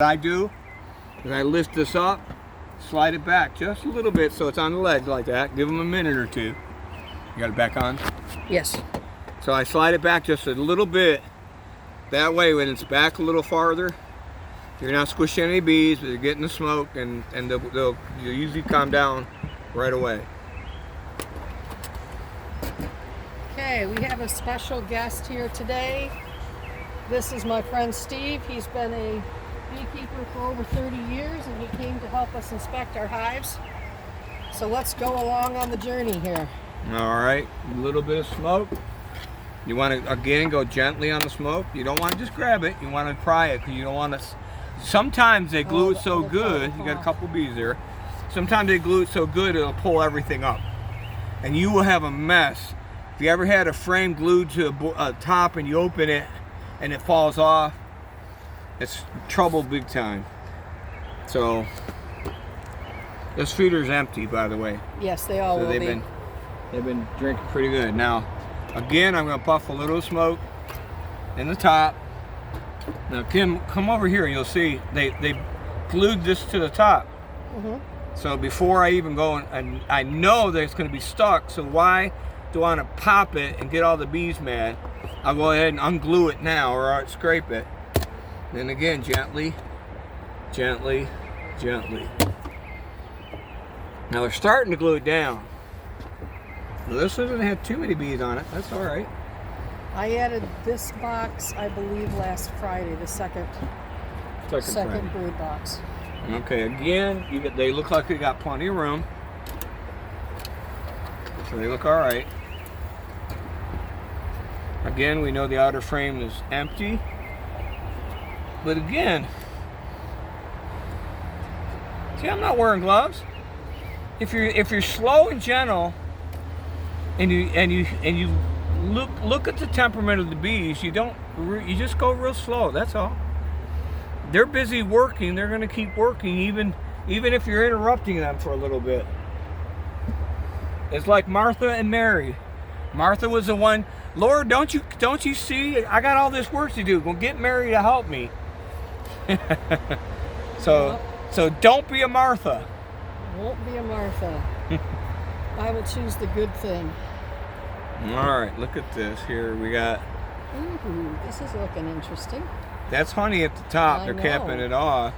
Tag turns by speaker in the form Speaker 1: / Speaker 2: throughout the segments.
Speaker 1: What I do is I lift this up, slide it back just a little bit so it's on the ledge like that. Give them a minute or two. You got it back on?
Speaker 2: Yes.
Speaker 1: So I slide it back just a little bit. That way when it's back a little farther, you're not squishing any bees, but you're getting the smoke, and they'll usually calm down right away.
Speaker 2: Okay, we have a special guest here today. This is my friend Steve. He's been a beekeeper for over 30 years, and he came to help us inspect our hives. So let's go along on the journey here.
Speaker 1: All right, a little bit of smoke. You want to, again, go gently on the smoke. You don't want to just grab it. You want to pry it because you don't want to. Sometimes they glue it so good. You got a couple bees there. Sometimes they glue it so good it'll pull everything up, and you will have a mess. If you ever had a frame glued to a top and you open it and it falls off, it's trouble big time. So this feeder's empty, by the way.
Speaker 2: Yes, they all will be.
Speaker 1: They've been drinking pretty good. Now, again, I'm going to puff a little smoke in the top. Now, Kim, come over here. You'll see they glued this to the top.
Speaker 2: Mm-hmm.
Speaker 1: So before I even go, and I know that it's going to be stuck. So why do I want to pop it and get all the bees mad? I'll go ahead and unglue it now, or I'll scrape it. Then again, gently, gently, gently. Now they're starting to glue it down. Now this doesn't have too many bees on it. That's all right.
Speaker 2: I added this box, I believe, last Friday, the second brood box.
Speaker 1: Okay, again, they look like they got plenty of room. So they look all right. Again, we know the outer frame is empty. But again, see, I'm not wearing gloves. If you're slow and gentle, and you look at the temperament of the bees, you just go real slow. That's all. They're busy working. They're going to keep working, even if you're interrupting them for a little bit. It's like Martha and Mary. Martha was the one. Lord, don't you see? I got all this work to do. Well, get Mary to help me. So don't be a Martha.
Speaker 2: Won't be a Martha. I will choose the good thing.
Speaker 1: All right, look at this. Here we got.
Speaker 2: Ooh, this is looking interesting.
Speaker 1: That's honey at the top. They're capping it off.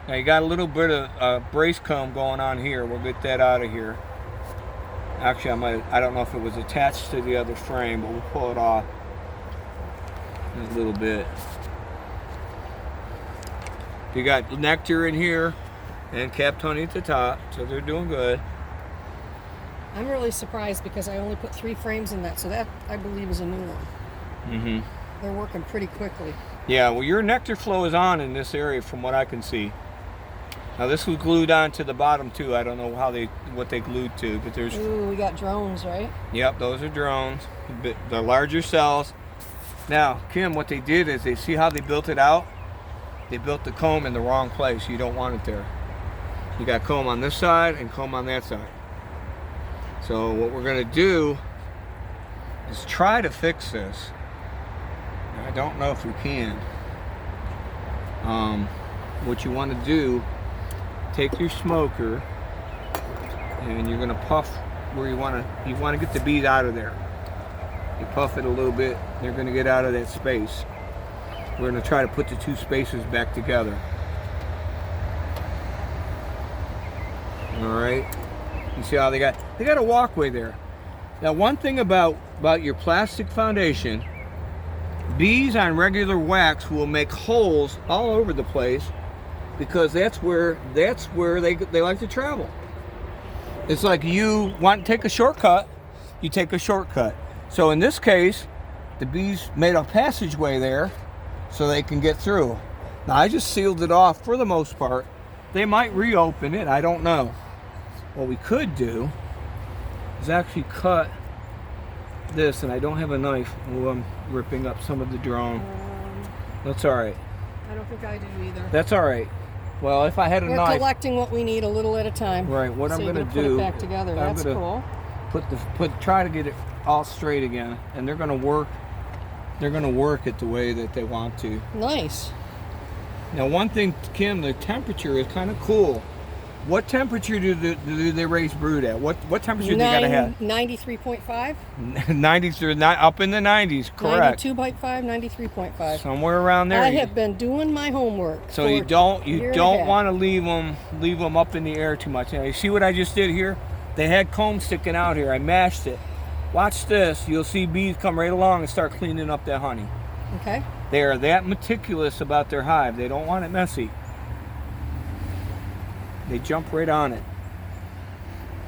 Speaker 1: Now you got a little bit of brace comb going on here. We'll get that out of here. Actually, I don't know if it was attached to the other frame, but we'll pull it off a little bit. You got nectar in here and capped honey at the top, so they're doing good.
Speaker 2: I'm really surprised because I only put 3 frames in that, so that, I believe, is a new one.
Speaker 1: Mm-hmm.
Speaker 2: They're working pretty quickly.
Speaker 1: Yeah, well, your nectar flow is on in this area from what I can see. Now this was glued on to the bottom too. I don't know what they glued to, but there's.
Speaker 2: Ooh, we got drones, right?
Speaker 1: Yep, those are drones. The larger cells. Now, Kim, what they did is see how they built it out. They built the comb in the wrong place. You don't want it there. You got comb on this side and comb on that side. So what we're gonna do is try to fix this. I don't know if we can. What you want to do, take your smoker and you're gonna puff where you want to get the bees out of there. You puff it a little bit, they're gonna get out of that space. We're gonna try to put the 2 spaces back together. All right. You see how they got a walkway there. Now, one thing about your plastic foundation, bees on regular wax will make holes all over the place because that's where they like to travel. It's like you want to take a shortcut, you take a shortcut. So in this case, the bees made a passageway there so they can get through. Now I just sealed it off for the most part. They might reopen it, I don't know. What we could do is actually cut this, and I don't have a knife. Oh, I'm ripping up some of the drone. That's all right.
Speaker 2: I don't think I do either.
Speaker 1: That's all right. Well, if I had a knife.
Speaker 2: We're collecting what we need a little at a time.
Speaker 1: Right. What I'm going to do.
Speaker 2: Put it back together. That's cool.
Speaker 1: Try to get it all straight again, and they're going to work. They're going to work it the way that they want to.
Speaker 2: Nice.
Speaker 1: Now, one thing, Kim, the temperature is kind of cool. What temperature do they raise brood at? What temperature they gotta have?
Speaker 2: 93.5.
Speaker 1: 90s or not up in the 90s, correct?
Speaker 2: 92.5, 93.5.
Speaker 1: Somewhere around there.
Speaker 2: I have been doing my homework.
Speaker 1: So you don't want to leave them up in the air too much. Now, you see what I just did here? They had combs sticking out here. I mashed it. Watch this. You'll see bees come right along and start cleaning up that honey.
Speaker 2: Okay.
Speaker 1: They are that meticulous about their hive. They don't want it messy. They jump right on it.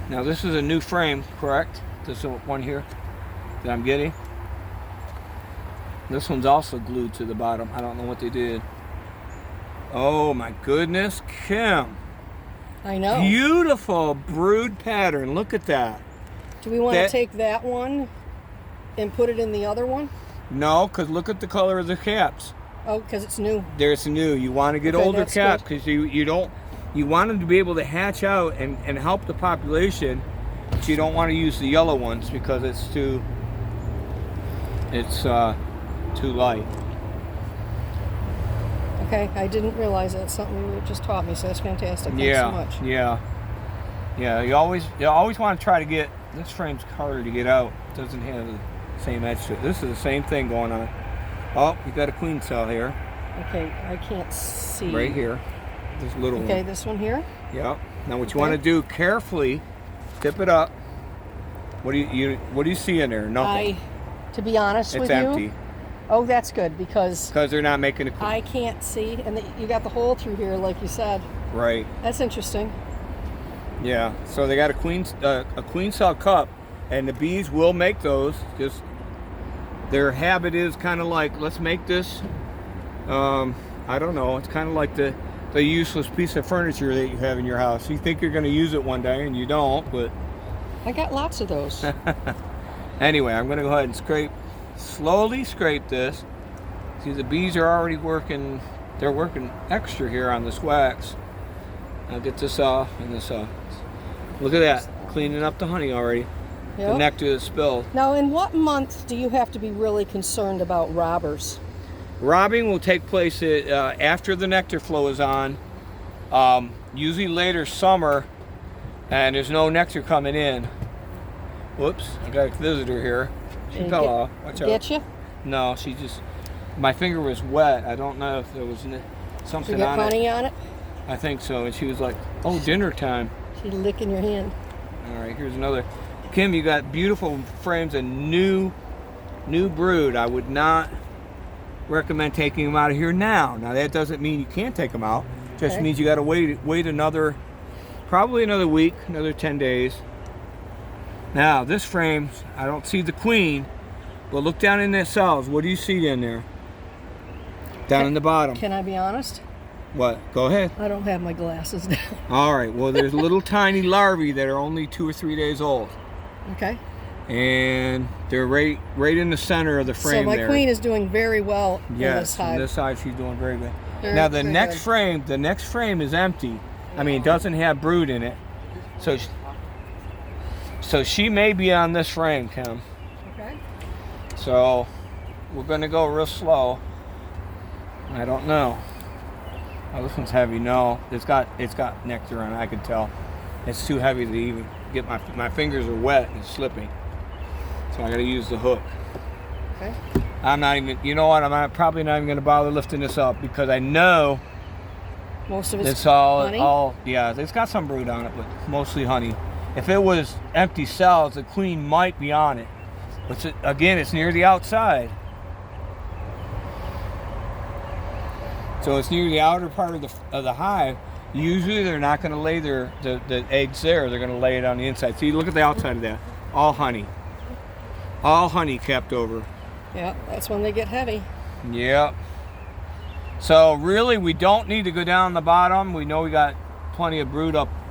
Speaker 1: Now this is a new frame, correct? This one here that I'm getting. This one's also glued to the bottom. I don't know what they did. Oh my goodness, Kim.
Speaker 2: I know.
Speaker 1: Beautiful brood pattern. Look at that.
Speaker 2: Do we want to take that one and put it in the other one?
Speaker 1: No, because look at the color of the caps.
Speaker 2: Oh, because it's new.
Speaker 1: There's new. You want to get older caps because you want them to be able to hatch out and help the population, but you don't want to use the yellow ones because it's too light.
Speaker 2: Okay, I didn't realize that's something you just taught me, so that's fantastic. Thanks so much.
Speaker 1: Yeah. You always want to try to get this frame's harder to get out. It doesn't have the same edge to it. This is the same thing going on. Oh, you got a queen cell here.
Speaker 2: Okay, I can't see.
Speaker 1: Right here. This little one.
Speaker 2: Okay, this one here?
Speaker 1: Yeah. Now what you want to do, carefully tip it up. What do you see in there? Nothing.
Speaker 2: To be honest with you.
Speaker 1: It's empty.
Speaker 2: Oh, that's good because
Speaker 1: they're not making a queen.
Speaker 2: I can't see, and you got the hole through here like you said.
Speaker 1: Right.
Speaker 2: That's interesting.
Speaker 1: Yeah. So they got a queen cell cup, and the bees will make those. Just their habit is kind of like, let's make this. I don't know. It's kind of like the useless piece of furniture that you have in your house. You think you're going to use it one day and you don't, but
Speaker 2: I got lots of those.
Speaker 1: Anyway, I'm going to go ahead and slowly scrape this. See, the bees are already working. They're working extra here on this wax. I'll get this off and this off. Look at that, cleaning up the honey already. Yep. The nectar is spilled.
Speaker 2: Now, in what month do you have to be really concerned about robbers?
Speaker 1: Robbing will take place after the nectar flow is on, usually later summer, and there's no nectar coming in. Whoops, I got a visitor here. She fell off. Watch out.
Speaker 2: Get you?
Speaker 1: No, my finger was wet. I don't know if there was something on it.
Speaker 2: Did you get honey on it?
Speaker 1: I think so, and she was like, oh, dinner time.
Speaker 2: She's licking your hand.
Speaker 1: All right, here's another. Kim, you got beautiful frames of new brood. I would not recommend taking them out of here now. Now that doesn't mean you can't take them out. Just means you got to wait probably another week, another 10 days. Now this frame, I don't see the queen, but look down in their cells. What do you see in there? Down in the bottom.
Speaker 2: Can I be honest?
Speaker 1: What? Go ahead.
Speaker 2: I don't have my glasses down.
Speaker 1: All right. Well, there's little tiny larvae that are only 2 or 3 days old.
Speaker 2: Okay.
Speaker 1: And they're right in the center of the frame.
Speaker 2: So my queen is doing very well.
Speaker 1: Yes, on this side she's doing very good.
Speaker 2: Now
Speaker 1: the next frame is empty. I mean, it doesn't have brood in it. So she may be on this frame, Kim.
Speaker 2: Okay.
Speaker 1: So we're going to go real slow. I don't know. Oh, this one's heavy. No, it's got nectar on it. I can tell. It's too heavy to even get my fingers are wet and slipping. So I got to use the hook.
Speaker 2: Okay.
Speaker 1: I'm not even. You know what? Probably not even going to bother lifting this up because I know
Speaker 2: most of it's
Speaker 1: honey. Yeah, it's got some brood on it, but mostly honey. If it was empty cells, the queen might be on it. But again, it's near the outside. So it's near the outer part of the hive. Usually they're not going to lay the eggs there. They're going to lay it on the inside. See, look at the outside of that. All honey. All honey kept over.
Speaker 2: Yeah, that's when they get heavy.
Speaker 1: Yep. So really, we don't need to go down the bottom. We know we got plenty of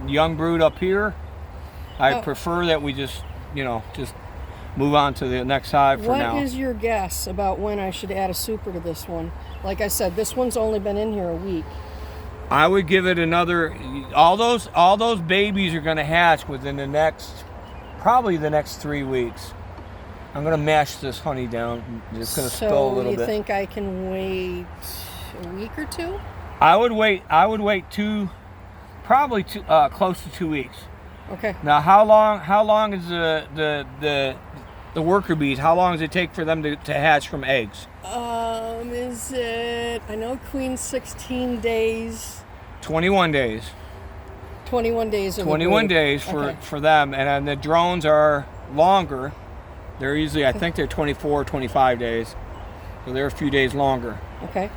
Speaker 1: young brood up here. I prefer that we just move on to the next hive for now.
Speaker 2: What is your guess about when I should add a super to this one? Like I said, this one's only been in here a week.
Speaker 1: I would give it another. All those babies are going to hatch within probably the next 3 weeks. I'm going to mash this honey down. It's going to spill a little bit.
Speaker 2: So you think I can wait a week or two?
Speaker 1: I would wait probably close to 2 weeks.
Speaker 2: Okay.
Speaker 1: Now, how long is the worker bees? How long does it take for them to hatch from eggs?
Speaker 2: Is it? I know queen's 16 days.
Speaker 1: 21 days.
Speaker 2: 21 days.
Speaker 1: 21 days for them, and then the drones are longer. They're usually, I think they're 24, 25 days. So they're a few days longer.
Speaker 2: Okay.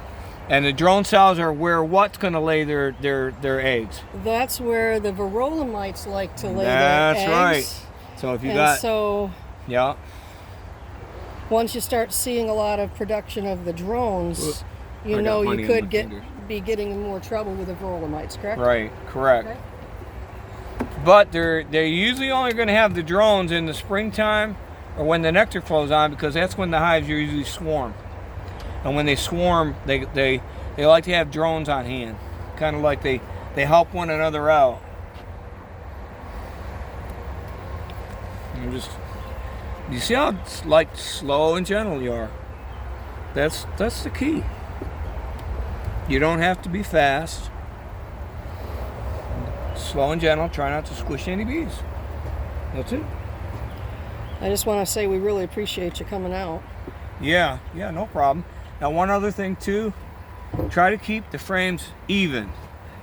Speaker 1: And the drone cells are where what's going to lay their eggs.
Speaker 2: That's where the varroa mites like to lay their eggs.
Speaker 1: That's right. So if you yeah.
Speaker 2: Once you start seeing a lot of production of the drones, you know you could be getting in more trouble with the varroa mites, correct?
Speaker 1: Right, correct.
Speaker 2: Okay.
Speaker 1: But they're usually only going to have the drones in the springtime or when the nectar flows on, because that's when the hives usually swarm. And when they swarm, they like to have drones on hand, kind of like they help one another out. You see how like slow and gentle you are. That's the key. You don't have to be fast. Slow and gentle. Try not to squish any bees. That's it.
Speaker 2: I just want to say we really appreciate you coming out.
Speaker 1: Yeah, no problem. Now, one other thing too, try to keep the frames even.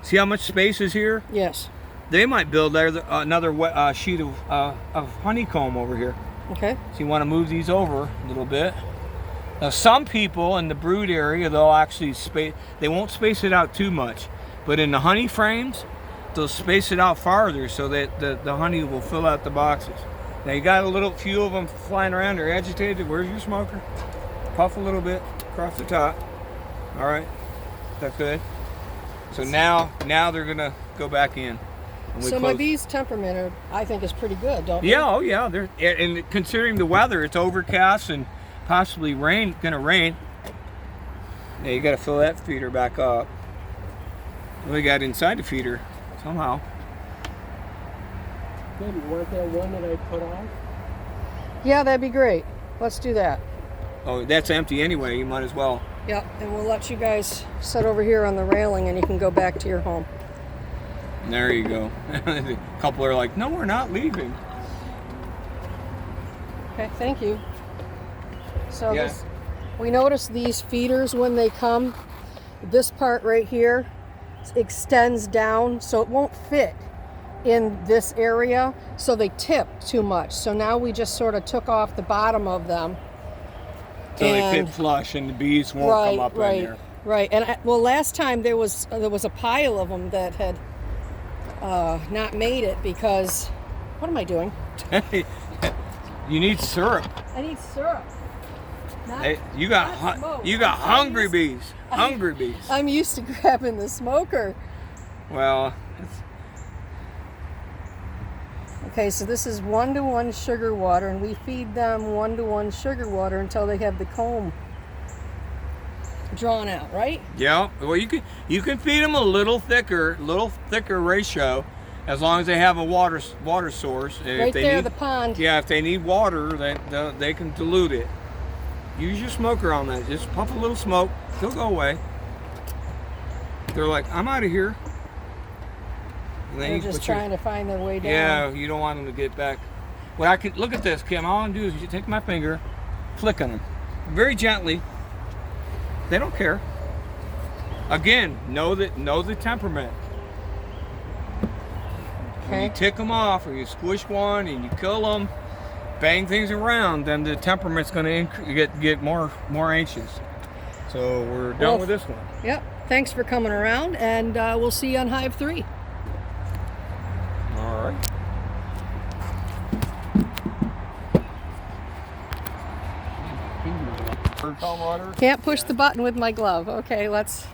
Speaker 1: See how much space is here?
Speaker 2: Yes.
Speaker 1: They might build another sheet of honeycomb over here.
Speaker 2: Okay.
Speaker 1: So you want to move these over a little bit. Now, some people in the brood area, they'll actually they won't space it out too much. But in the honey frames, they'll space it out farther so that the honey will fill out the boxes. Now, you got a few of them flying around. They're agitated. Where's your smoker? Puff a little bit across the top. All right. That's good. So now they're going to go back in.
Speaker 2: So my bees' temperament, I think, is pretty good, don't they?
Speaker 1: Yeah, oh yeah. And considering the weather, it's overcast and possibly gonna rain. Yeah, you got to fill that feeder back up. We got inside the feeder somehow.
Speaker 3: Maybe want that one that I put on?
Speaker 2: Yeah, that'd be great. Let's do that.
Speaker 1: Oh, that's empty anyway. You might as well.
Speaker 2: Yeah, and we'll let you guys sit over here on the railing, and you can go back to your home.
Speaker 1: There you go. A couple are like, no, we're not leaving.
Speaker 2: Okay, thank you. So
Speaker 1: Yeah.
Speaker 2: we notice these feeders when they come, this part right here extends down, so it won't fit in this area, so they tip too much. So now we just sort of took off the bottom of them.
Speaker 1: So they fit flush and the bees won't come up in there.
Speaker 2: Right, and well, last time there was a pile of them that had not made it because, what am I doing?
Speaker 1: You need syrup.
Speaker 2: I need syrup.
Speaker 1: You got hungry bees. Hungry bees.
Speaker 2: I'm used to grabbing the smoker.
Speaker 1: Well,
Speaker 2: okay, so this is 1-to-1 sugar water, and we feed them 1-to-1 sugar water until they have the comb drawn out, right?
Speaker 1: yeah. Well, you can feed them a little thicker ratio, as long as they have a water source.
Speaker 2: Right there, the pond.
Speaker 1: Yeah, if they need water, they can dilute it. Use your smoker on that. Just puff a little smoke. They'll go away. They're like, I'm out of here. And
Speaker 2: They're just trying to find their way down.
Speaker 1: Yeah, you don't want them to get back. Well, I could look at this, Kim. All I'm gonna do is you take my finger, flick on them, very gently. They don't care. Again, know the temperament.
Speaker 2: Okay.
Speaker 1: When you tick them off, or you squish one and you kill them, bang things around, then the temperament's going to get more anxious. So we're done with this one.
Speaker 2: Yep. Thanks for coming around, and we'll see you on Hive 3.
Speaker 1: All right.
Speaker 2: Can't push the button with my glove. Okay, let's